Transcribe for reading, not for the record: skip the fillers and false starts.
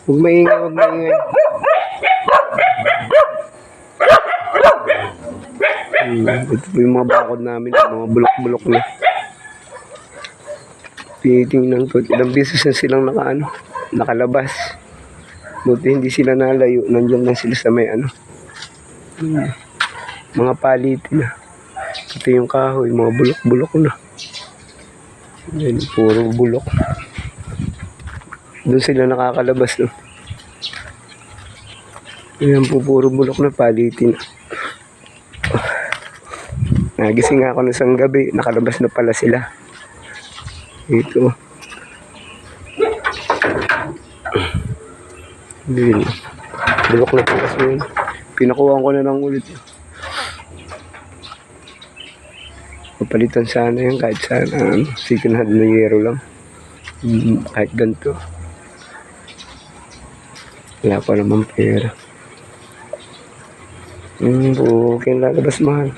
Huwag maingay, huwag maingay. Ito po yung mga bakod namin, mga bulok-bulok na. Tinitingnan ko, ilang beses na silang nakalabas. Buti hindi sila nalayo, nandiyan lang sila sa may mga palitin na. Ito yung kahoy, mga bulok-bulok na. Yan, puro bulok. Doon sila nakakalabas, no? Yan po, puro bulok na palitin. Nagising ako ng isang gabi, nakalabas na pala sila. Ito. Yan. Bulok na po kasi yun. Pinakuhaan ko na lang ulit. Papalitan sana yan kahit sana second hand na yero lang. Kahit ganito. Wala pa naman pera. Okay, lalabas mahal.